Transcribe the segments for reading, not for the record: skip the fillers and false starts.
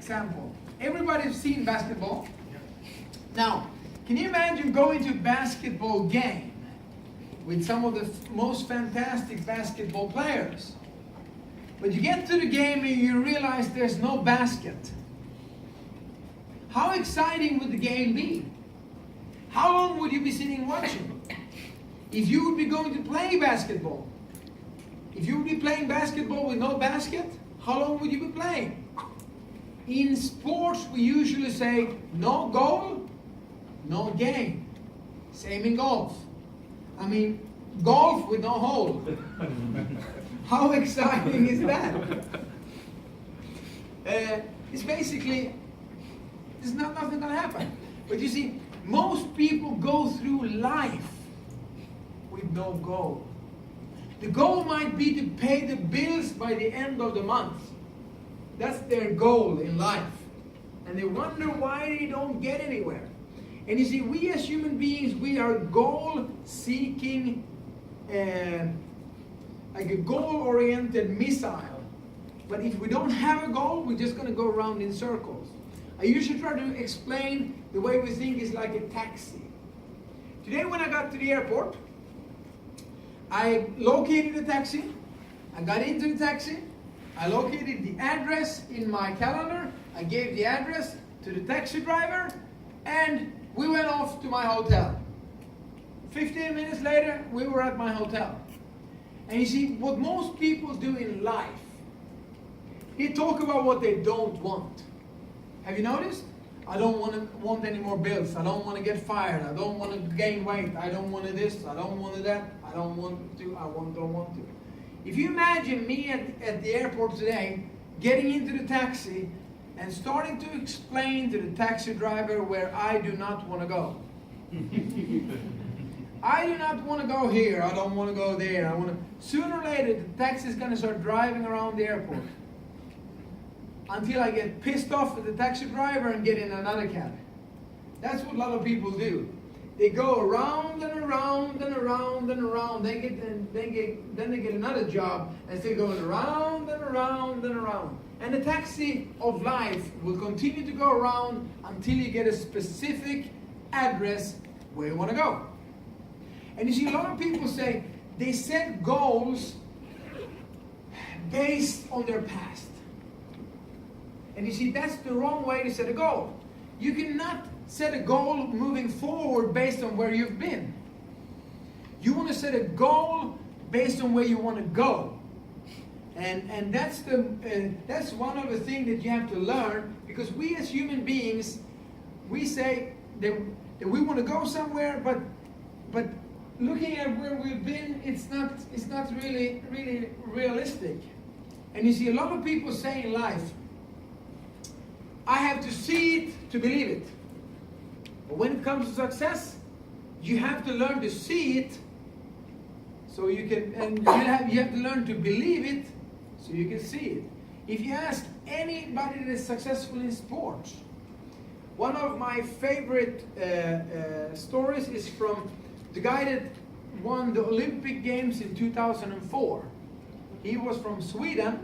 example. Everybody's seen basketball. Now, can you imagine going to a basketball game with some of the most fantastic basketball players? But you get to the game and you realize there's no basket. How exciting would the game be? How long would you be sitting watching? If you would be going to play basketball, if you would be playing basketball with no basket, how long would you be playing? In sports, we usually say, no goal, no game. Same in golf. I mean, golf with no hole. How exciting is that? It's basically, there's nothing going to happen. But you see, most people go through life with no goal. The goal might be to pay the bills by the end of the month. That's their goal in life. And they wonder why they don't get anywhere. And you see, we as human beings, we are goal-seeking, like a goal-oriented missile. But if we don't have a goal, we're just going to go around in circles. I usually try to explain the way we think is like a taxi. Today when I got to the airport, I located the taxi, I got into the taxi, I located the address in my calendar, I gave the address to the taxi driver, and we went off to my hotel. 15 minutes later, we were at my hotel. And you see, what most people do in life, they talk about what they don't want. Have you noticed? I don't want any more bills. I don't want to get fired. I don't want to gain weight. I don't want to this. I don't want to that. I don't want to. Don't want to. If you imagine me at the airport today, getting into the taxi and starting to explain to the taxi driver where I do not want to go. I do not want to go here. I don't want to go there. Sooner or later, the taxi is going to start driving around the airport. Until I get pissed off at the taxi driver and get in another cab. That's what a lot of people do. They go around and around and around and around. Then they get another job and still going around and around and around. And the taxi of life will continue to go around until you get a specific address where you want to go. And you see, a lot of people say they set goals based on their past. And you see, that's the wrong way to set a goal. You cannot set a goal moving forward based on where you've been. You want to set a goal based on where you want to go. And that's one of the things that you have to learn, because we as human beings, we say that we want to go somewhere, but looking at where we've been, it's not really realistic. And you see, a lot of people say in life, I have to see it to believe it. But when it comes to success, you have to learn to see it so you can, and you have to learn to believe it so you can see it. If you ask anybody that is successful in sports, one of my favorite stories is from the guy that won the Olympic Games in 2004. He was from Sweden.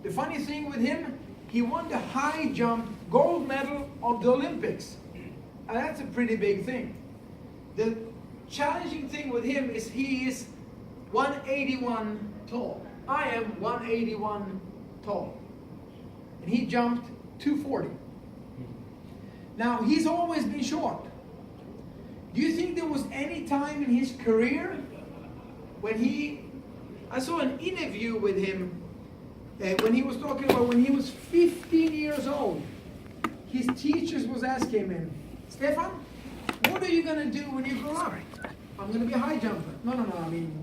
The funny thing with him, he won the high jump gold medal of the Olympics. And that's a pretty big thing. The challenging thing with him is he is 181 tall. I am 181 tall. And he jumped 240. Now, he's always been short. Do you think there was any time in his career when I saw an interview with him when he was talking about when he was 15 years old. His teachers was asking him, Stefan, what are you going to do when you grow up? I'm going to be a high jumper. No, I mean,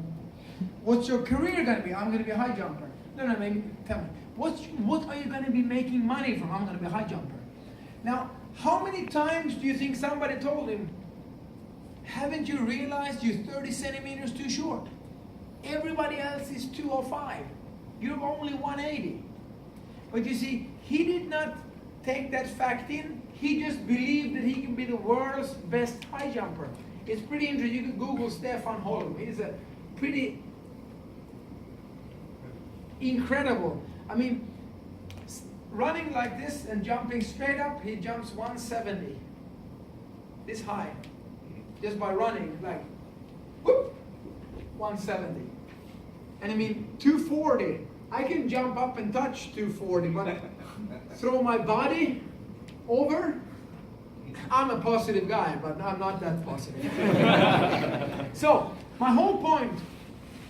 what's your career going to be? I'm going to be a high jumper. No, I mean, tell me, what are you going to be making money from? I'm going to be a high jumper. Now, how many times do you think somebody told him, haven't you realized you're 30 centimeters too short? Everybody else is 205. You're only 180. But you see, he did not take that fact in. He just believed that he can be the world's best high jumper. It's pretty interesting. You can Google Stefan Holm. He's a pretty incredible. I mean, running like this and jumping straight up, he jumps 170. This high. Just by running, like, whoop, 170. And I mean, 240. I can jump up and touch 240, but throw my body over. I'm a positive guy, but I'm not that positive. So, my whole point,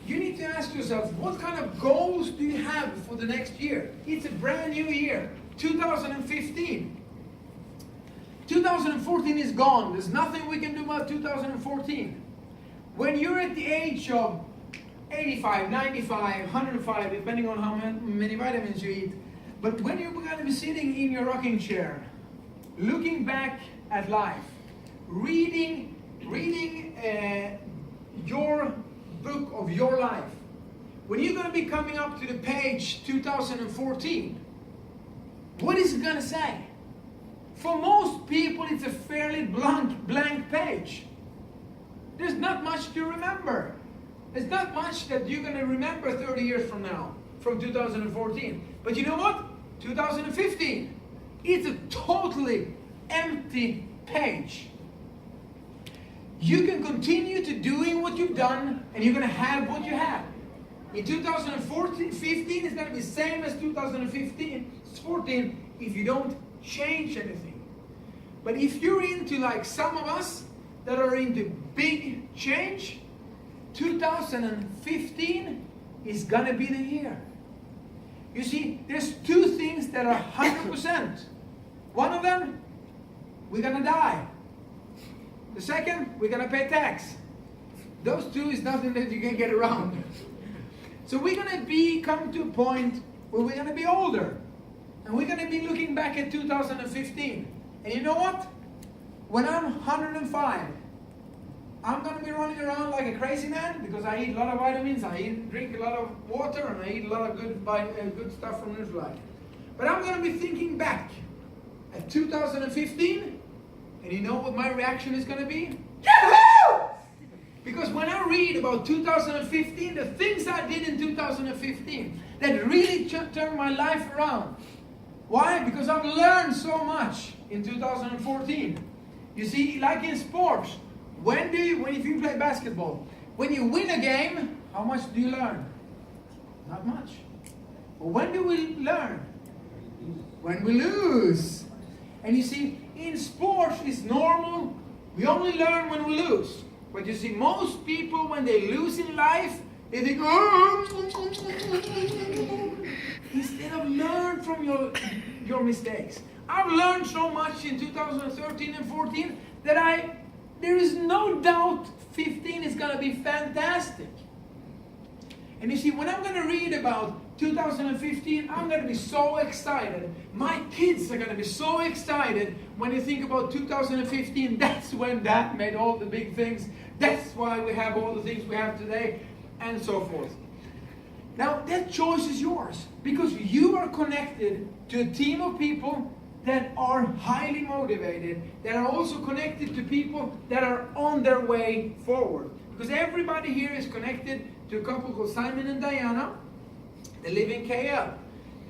you need to ask yourself, what kind of goals do you have for the next year? It's a brand new year, 2015. 2014 is gone. There's nothing we can do about 2014. When you're at the age of 85, 95, 105, depending on how many vitamins you eat, but when you're going to be sitting in your rocking chair, looking back at life, reading your book of your life, when you're going to be coming up to the page 2014, what is it going to say? For most people, it's a fairly blank page. There's not much to remember. There's not much that you're going to remember 30 years from now, from 2014. But you know what? 2015, it's a totally empty page. You can continue to doing what you've done, and you're going to have what you have. In 2014, 15 is going to be the same as 2014 if you don't change anything. But if you're into, like some of us that are into big change, 2015 is going to be the year. You see, there's two things that are 100%. One of them, we're going to die. The second, we're going to pay tax. Those two is nothing that you can get around. So we're going to come to a point where we're going to be older. And we're going to be looking back at 2015. And you know what? When I'm 105, I'm going to be running around like a crazy man because I eat a lot of vitamins, drink a lot of water, and I eat a lot of good stuff from Nutrilite. But I'm going to be thinking back at 2015, and you know what my reaction is going to be? Yahoo! Because when I read about 2015, the things I did in 2015 that really turned my life around. Why? Because I've learned so much in 2014. You see, like in sports, if you play basketball, when you win a game, how much do you learn? Not much. But when do we learn? When we lose. And you see, in sports, it's normal. We only learn when we lose. But you see, most people, when they lose in life, they think, instead of learn from your mistakes. I've learned so much in 2013 and 14 that there is no doubt 15 is going to be fantastic. And you see, when I'm going to read about 2015, I'm going to be so excited. My kids are going to be so excited when you think about 2015. That's when Dad made all the big things. That's why we have all the things we have today, and so forth. Now, that choice is yours because you are connected to a team of people that are highly motivated, that are also connected to people that are on their way forward. Because everybody here is connected to a couple called Simon and Diana. They live in KL.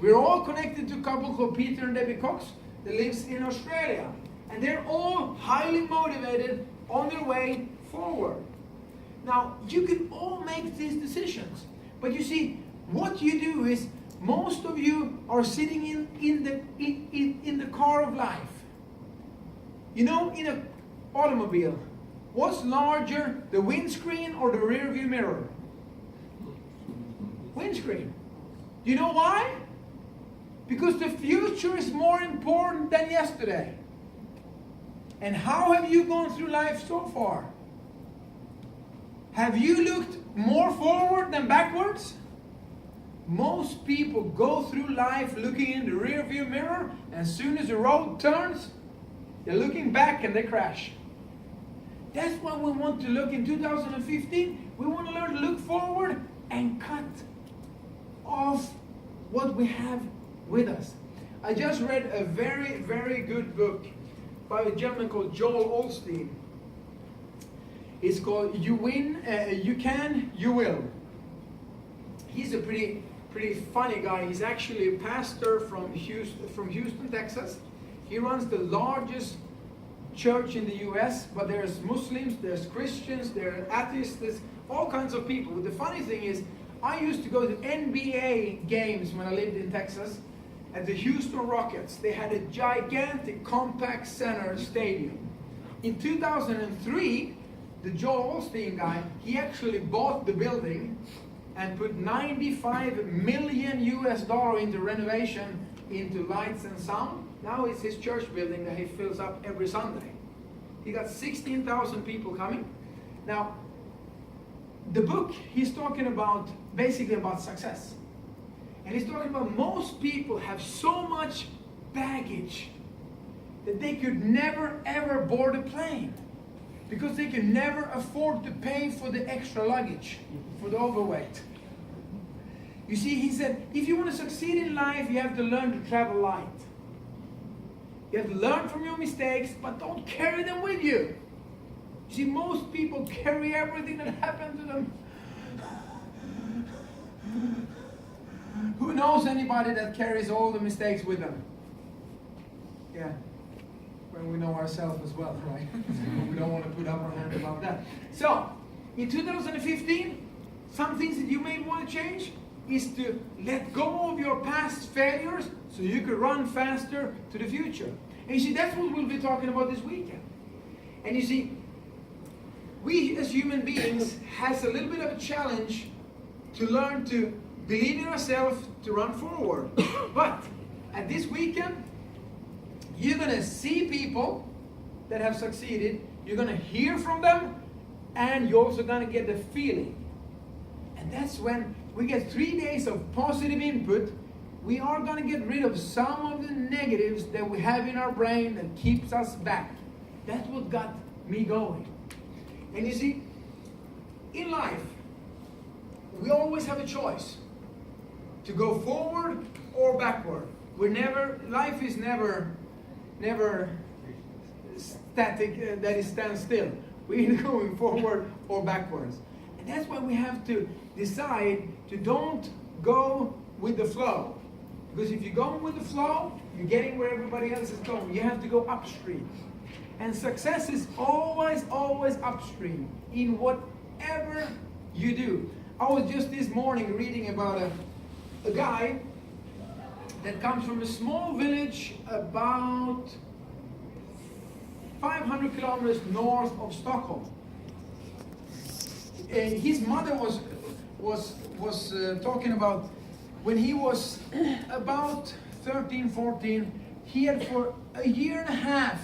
We're all connected to a couple called Peter and Debbie Cox that lives in Australia. And they're all highly motivated on their way forward. Now, you can all make these decisions. But you see, what you do is, most of you are sitting in the car of life. You know, in an automobile, what's larger, the windscreen or the rear view mirror? Windscreen. Do you know why? Because the future is more important than yesterday. And how have you gone through life so far? Have you looked more forward than backwards? Most people go through life looking in the rear view mirror, and as soon as the road turns, they're looking back and they crash. That's why we want to look in 2015. We want to learn to look forward and cut off what we have with us. I just read a very, very good book by a gentleman called Joel Osteen. It's called You Win, You Can, You Will. He's a pretty pretty funny guy. He's actually a pastor from Houston, Texas. He runs the largest church in the U.S., but there's Muslims, there's Christians, there are atheists, there's all kinds of people. The funny thing is, I used to go to NBA games when I lived in Texas at the Houston Rockets. They had a gigantic compact center stadium. In 2003, the Joel Osteen guy, he actually bought the building and put $95 million into renovation, into lights and sound. Now it's his church building that he fills up every Sunday. He got 16,000 people coming. Now, the book, he's talking about, basically about success. And he's talking about most people have so much baggage that they could never ever board a plane because they can never afford to pay for the extra luggage, for the overweight. You see, he said, if you want to succeed in life, you have to learn to travel light. You have to learn from your mistakes, but don't carry them with you. You see, most people carry everything that happened to them. Who knows anybody that carries all the mistakes with them? Yeah. When we know ourselves as well, right? We don't want to put up our hand about that. So, in 2015, some things that you may want to change is to let go of your past failures so you can run faster to the future. And you see, that's what we'll be talking about this weekend. And you see, we as human beings has a little bit of a challenge to learn to believe in ourselves, to run forward. But at this weekend, you're going to see people that have succeeded, you're going to hear from them, and you're also going to get the feeling. And that's when we get 3 days of positive input. We are going to get rid of some of the negatives that we have in our brain that keeps us back. That's what got me going. And you see, in life, we always have a choice to go forward or backward. Life is never static, that is stand still. We're either going forward or backwards. And that's why we have to decide to don't go with the flow. Because if you go with the flow, you're getting where everybody else is going. You have to go upstream. And success is always upstream in whatever you do. I was just this morning reading about a guy that comes from a small village about 500 kilometers north of Stockholm. His mother was talking about when he was about 13, 14, he had for a year and a half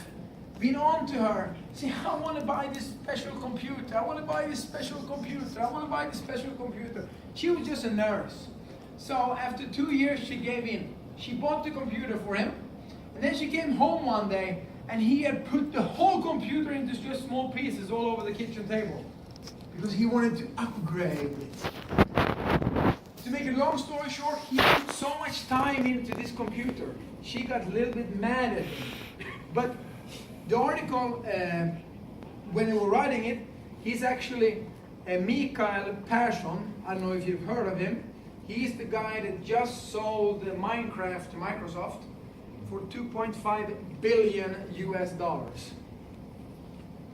been on to her, saying, I want to buy this special computer, I want to buy this special computer, I want to buy this special computer. She was just a nurse. So after 2 years, she gave in. She bought the computer for him, and then she came home one day, and he had put the whole computer into just small pieces all over the kitchen table, because he wanted to upgrade it. To make a long story short, he put so much time into this computer. She got a little bit mad at him. But the article, when they were writing it, he's actually Mikael Persson. I don't know if you've heard of him. He's the guy that just sold Minecraft to Microsoft for $2.5 billion US.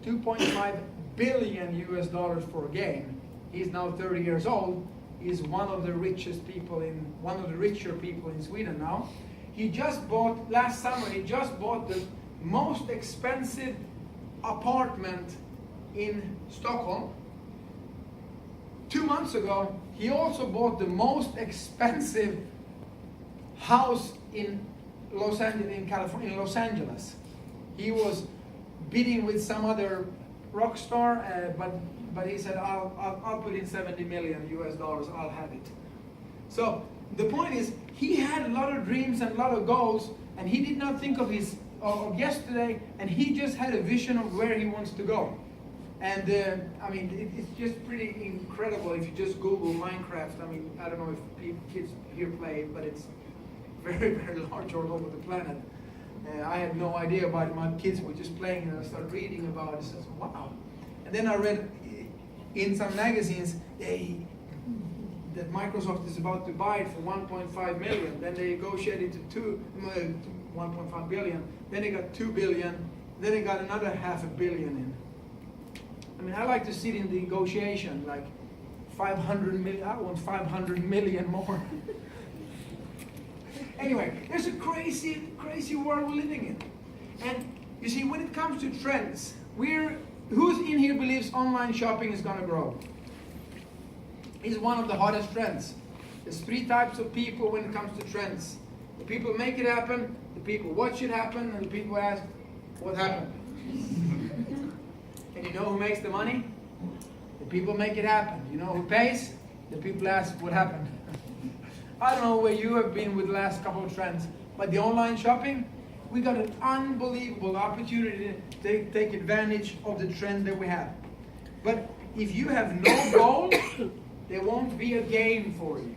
$2.5 billion US for a game. He's now 30 years old. He's one of the richer people in Sweden now. He just bought, last summer, he just bought the most expensive apartment in Stockholm. 2 months ago, he also bought the most expensive house in Los Angeles. He was bidding with some other rock star, but he said, I'll put in $70 million US, I'll have it. So the point is, he had a lot of dreams and a lot of goals, and he did not think of yesterday, and he just had a vision of where he wants to go. And I mean, it's just pretty incredible if you just Google Minecraft. I mean, I don't know if kids here play it, but it's very, very large all over the planet. I had no idea about it. My kids were just playing, and I started reading about it. I said, wow. And then I read in some magazines, the that Microsoft is about to buy it for 1.5 million. Then they negotiate it to 1.5 billion. Then they got 2 billion. Then they got another $500 million in. I mean, I like to sit in the negotiation, like 500 million. I want 500 million more. Anyway, there's a crazy, crazy world we're living in. And you see, when it comes to trends, who's in here believes online shopping is going to grow? It's one of the hottest trends. There's 3 types of people when it comes to trends. The people make it happen, the people watch it happen, and the people ask, what happened? And you know who makes the money? The people make it happen. You know who pays? The people ask, what happened? I don't know where you have been with the last couple of trends, but the online shopping, we got an unbelievable opportunity to take advantage of the trend that we have. But if you have no goal, there won't be a game for you.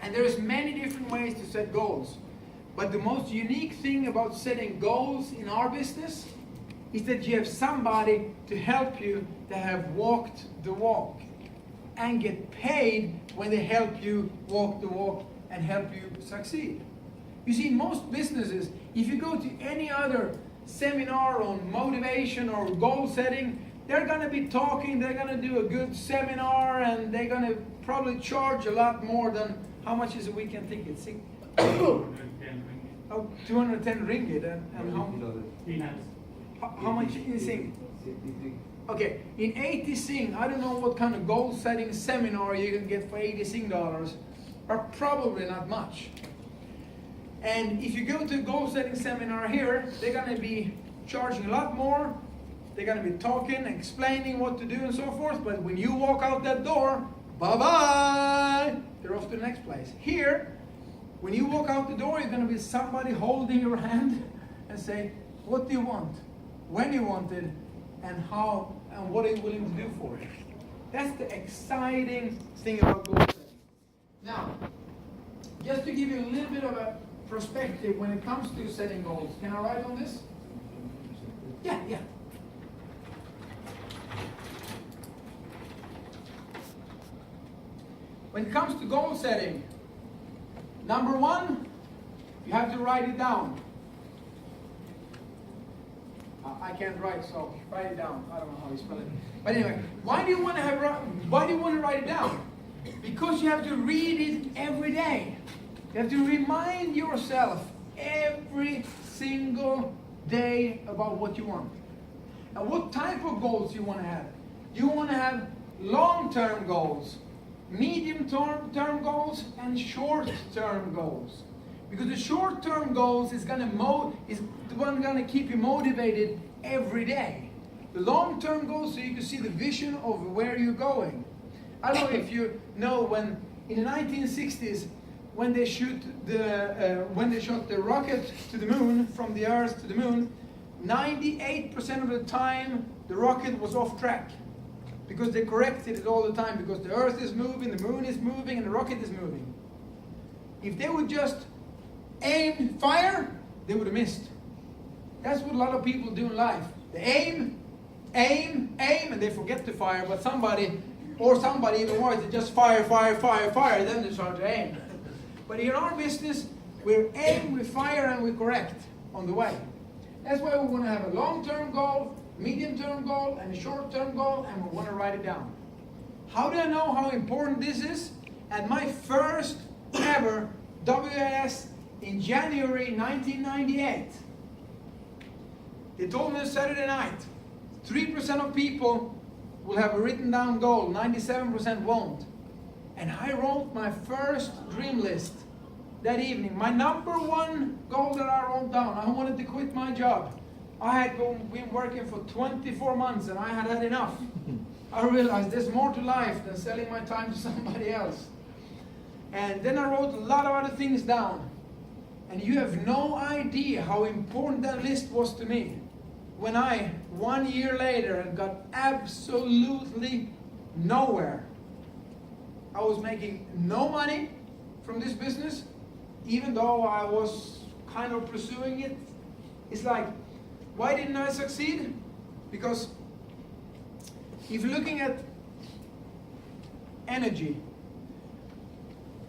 And there's many different ways to set goals. But the most unique thing about setting goals in our business is that you have somebody to help you that have walked the walk and get paid when they help you walk the walk and help you succeed. You see, in most businesses, if you go to any other seminar on motivation or goal setting, they're going to be talking, they're going to do a good seminar, and they're going to probably charge a lot more than, how much is a weekend ticket? 210 ringgit. And how much in Sing? Okay, in 80 Sing, I don't know what kind of goal setting seminar you can get for 80 Sing dollars, but probably not much. And if you go to a goal setting seminar here, they're going to be charging a lot more. They're going to be talking, explaining what to do and so forth. But when you walk out that door, bye-bye, you're off to the next place. Here, when you walk out the door, you're going to be somebody holding your hand and say, what do you want? When you want it? And how, and what are you willing to do for it? That's the exciting thing about goal setting. Now, just to give you a little bit of a perspective when it comes to setting goals, can I write on this? Yeah. When it comes to goal setting, number 1, you have to write it down. I can't write, so write it down. I don't know how you spell it. But anyway, why do you want to write it down? Because you have to read it every day. You have to remind yourself every single day about what you want. And what type of goals you want to have. You want to have long-term goals, medium-term goals, and short-term goals. Because the short-term goals is the one going to keep you motivated every day. The long-term goals, so you can see the vision of where you're going. I don't know if you know when in the 1960s, when they shot the rocket to the moon, from the Earth to the moon, 98% of the time the rocket was off track. Because they corrected it all the time, because the Earth is moving, the moon is moving, and the rocket is moving. If they would just aim, fire, they would have missed. That's what a lot of people do in life. They aim, and they forget to fire, but somebody even more, they just fire, then they start to aim. But in our business, we aim, we fire, and we correct on the way. That's why we want to have a long-term goal, medium-term goal, and a short-term goal, and we want to write it down. How do I know how important this is? At my first ever WIS in January 1998, they told me on Saturday night, 3% of people will have a written down goal, 97% won't. And I wrote my first dream list that evening. My number 1 goal that I wrote down, I wanted to quit my job. I had been working for 24 months and I had had enough. I realized there's more to life than selling my time to somebody else. And then I wrote a lot of other things down. And you have no idea how important that list was to me. When I, 1 year later, got absolutely nowhere. I was making no money from this business, even though I was kind of pursuing it. It's like, why didn't I succeed? Because if you're looking at energy,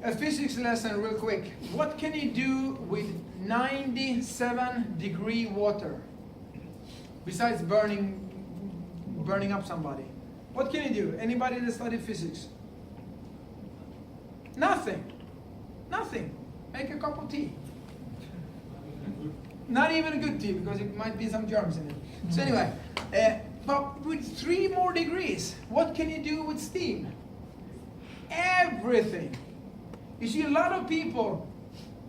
A physics lesson real quick. What can you do with 97-degree water? Besides burning up somebody. What can you do? Anybody that studied physics? Nothing. Nothing. Make a cup of tea. Not even a good tea, because it might be some germs in it. So anyway, but with 3 more degrees, what can you do with steam? Everything. You see, a lot of people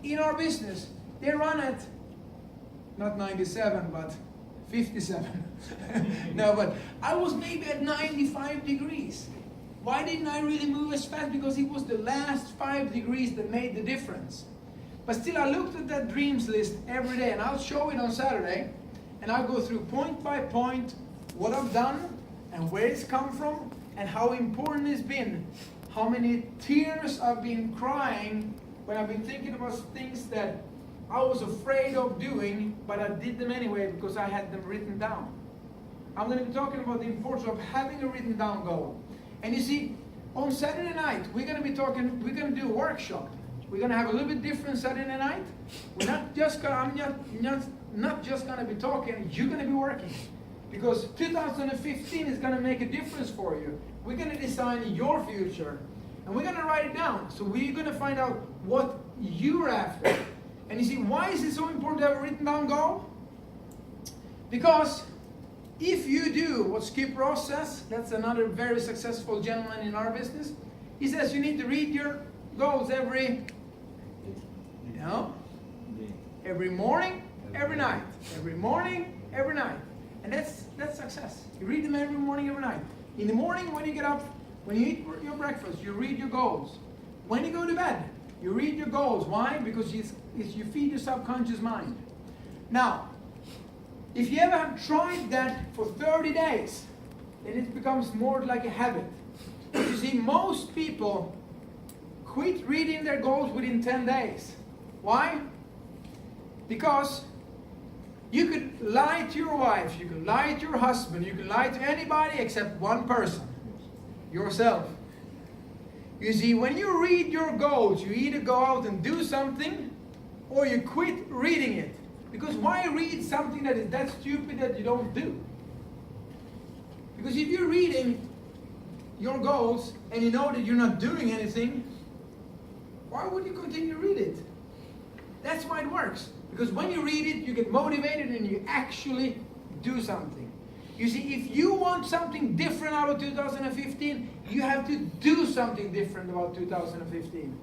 in our business, they run at, not 97, but 57. No, but I was maybe at 95 degrees. Why didn't I really move as fast? Because it was the last 5 degrees that made the difference. But still, I looked at that dreams list every day, and I'll show it on Saturday, and I'll go through point by point what I've done, and where it's come from, and how important it's been, how many tears I've been crying when I've been thinking about things that I was afraid of doing, but I did them anyway because I had them written down. I'm going to be talking about the importance of having a written down goal. And you see, on Saturday night, we're going to do a workshop. We're going to have a little bit different Saturday night. I'm not just going to be talking, you're going to be working. Because 2015 is going to make a difference for you. We're going to design your future. And we're going to write it down. So we're going to find out what you're after. And you see, why is it so important to have a written down goal? Because if you do what Skip Ross says, that's another very successful gentleman in our business. He says you need to read your goals every morning, every night. Every morning, every night. And that's success. You read them every morning, every night. In the morning, when you get up, when you eat your breakfast, you read your goals. When you go to bed, you read your goals. Why? Because you feed your subconscious mind. Now, if you ever have tried that for 30 days, then it becomes more like a habit. You see, most people quit reading their goals within 10 days. Why? Because you could lie to your wife, you could lie to your husband, you could lie to anybody except one person, yourself. You see, when you read your goals, you either go out and do something, or you quit reading it. Because why read something that is that stupid that you don't do? Because if you're reading your goals and you know that you're not doing anything, why would you continue to read it? That's why it works. Because when you read it, you get motivated and you actually do something. You see, if you want something different out of 2015, you have to do something different about 2015.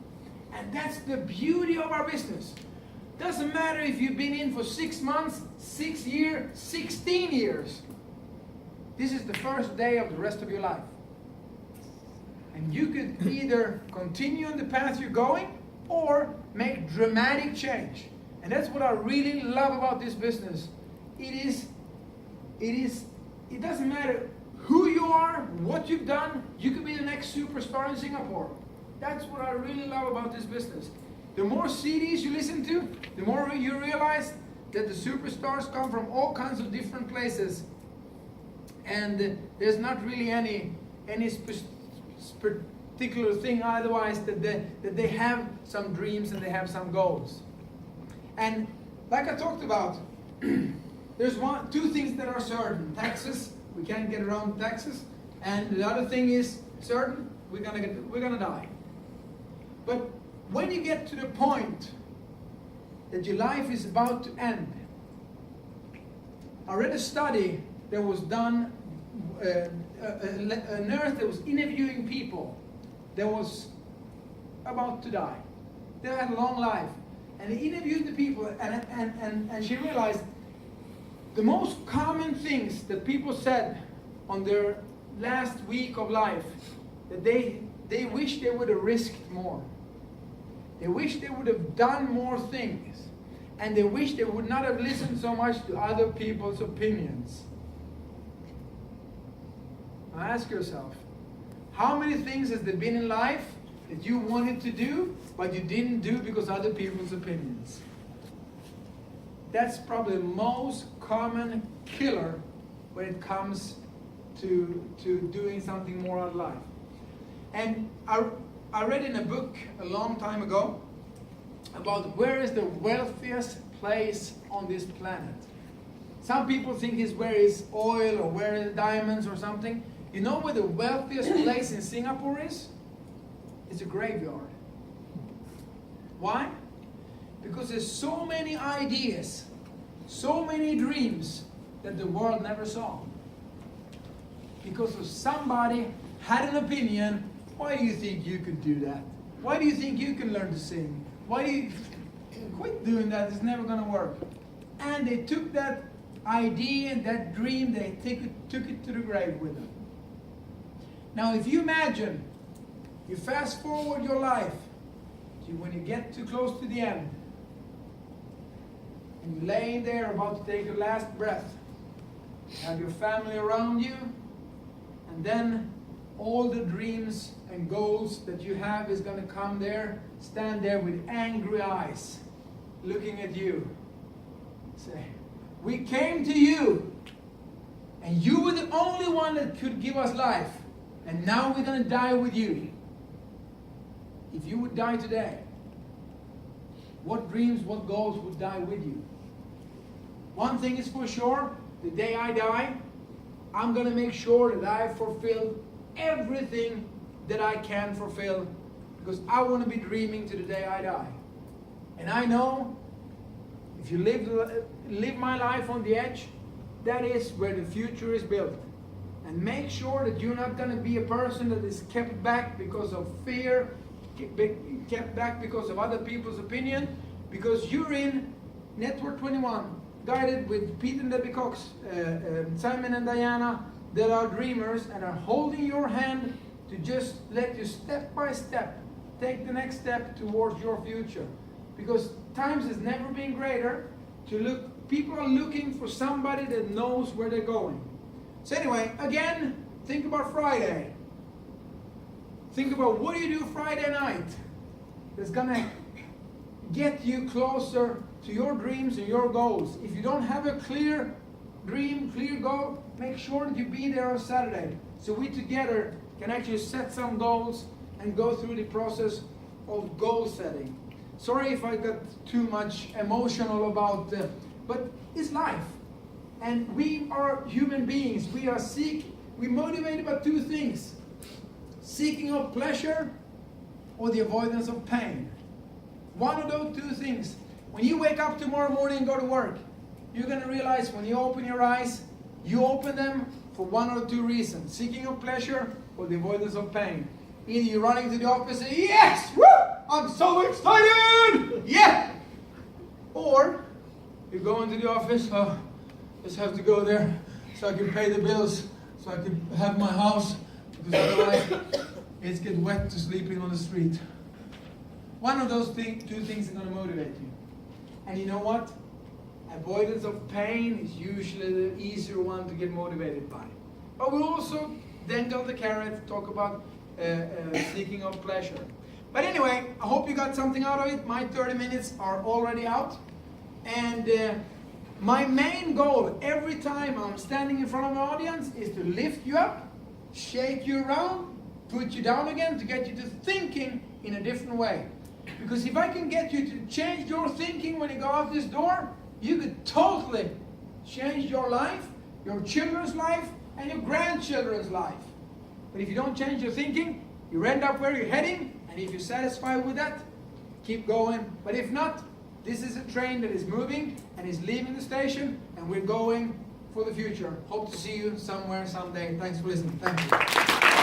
And that's the beauty of our business. Doesn't matter if you've been in for 6 months, 6 years, 16 years. This is the first day of the rest of your life. And you could either continue on the path you're going or make dramatic change. And that's what I really love about this business. It doesn't matter who you are, what you've done, you could be the next superstar in Singapore. That's what I really love about this business. The more CDs you listen to, the more you realize that the superstars come from all kinds of different places. And there's not really any particular thing otherwise that they have some dreams and they have some goals. And like I talked about, there's two things that are certain. Taxes, we can't get around taxes. And the other thing is certain, we're gonna die. But when you get to the point that your life is about to end, I read a study that was done, a nurse that was interviewing people that was about to die. They had a long life. And they interviewed the people, and she realized the most common things that people said on their last week of life, that they wish they would have risked more. They wish they would have done more things. And they wish they would not have listened so much to other people's opinions. Now ask yourself, how many things has there been in life that you wanted to do, but you didn't do because of other people's opinions? That's probably the most common killer when it comes to doing something more out of life. And I I read in a book a long time ago about where is the wealthiest place on this planet. Some people think it's where is oil or where is diamonds or something. You know where the wealthiest place in Singapore is? It's a graveyard. Why? Because there's so many ideas, so many dreams that the world never saw. Because of somebody had an opinion. Why do you think you could do that? Why do you think you can learn to sing? Why do you quit doing that? It's never going to work. And they took that idea and that dream, they took it to the grave with them. Now if you imagine, you fast forward your life to when you get too close to the end, and you're laying there about to take your last breath, you have your family around you, and then all the dreams and goals that you have is going to come there, stand there with angry eyes, looking at you. Say, we came to you, and you were the only one that could give us life, and now we're going to die with you. If you would die today, what dreams, what goals would die with you? One thing is for sure, the day I die, I'm going to make sure that I fulfill everything that I can fulfill, because I want to be dreaming to the day I die. And I know if you live my life on the edge, that is where the future is built. And make sure that you're not going to be a person that is kept back because of fear, kept back because of other people's opinion, because you're in Network 21, guided with Pete and Debbie Cox, Simon and Diana, that are dreamers and are holding your hand to just let you step by step take the next step towards your future. Because times has never been greater to look, people are looking for somebody that knows where they're going. So anyway, again, think about Friday. Think about what do you do Friday night that's gonna get you closer to your dreams and your goals. If you don't have a clear dream, clear goal, make sure that you be there on Saturday. So we together can actually set some goals and go through the process of goal setting. Sorry if I got too much emotional about, but it's life. And we are human beings. We're motivated by two things. Seeking of pleasure or the avoidance of pain. One of those two things. When you wake up tomorrow morning and go to work, you're going to realize when you open your eyes, you open them for one or two reasons. Seeking of pleasure or the avoidance of pain. Either you're running to the office and say, yes, woo, I'm so excited, yeah. Or you go into the office, just have to go there so I can pay the bills, so I can have my house, because otherwise it's get wet to sleeping on the street. One of those two things are going to motivate you. And you know what? Avoidance of pain is usually the easier one to get motivated by. But we also then got the carrot, talk about seeking of pleasure. But anyway, I hope you got something out of it. My 30 minutes are already out. And my main goal every time I'm standing in front of an audience is to lift you up, shake you around, put you down again, to get you to thinking in a different way. Because if I can get you to change your thinking when you go out this door, you could totally change your life, your children's life, and your grandchildren's life. But if you don't change your thinking, you end up where you're heading, and if you're satisfied with that, keep going. But if not, this is a train that is moving and is leaving the station, and we're going for the future. Hope to see you somewhere someday. Thanks for listening. Thank you.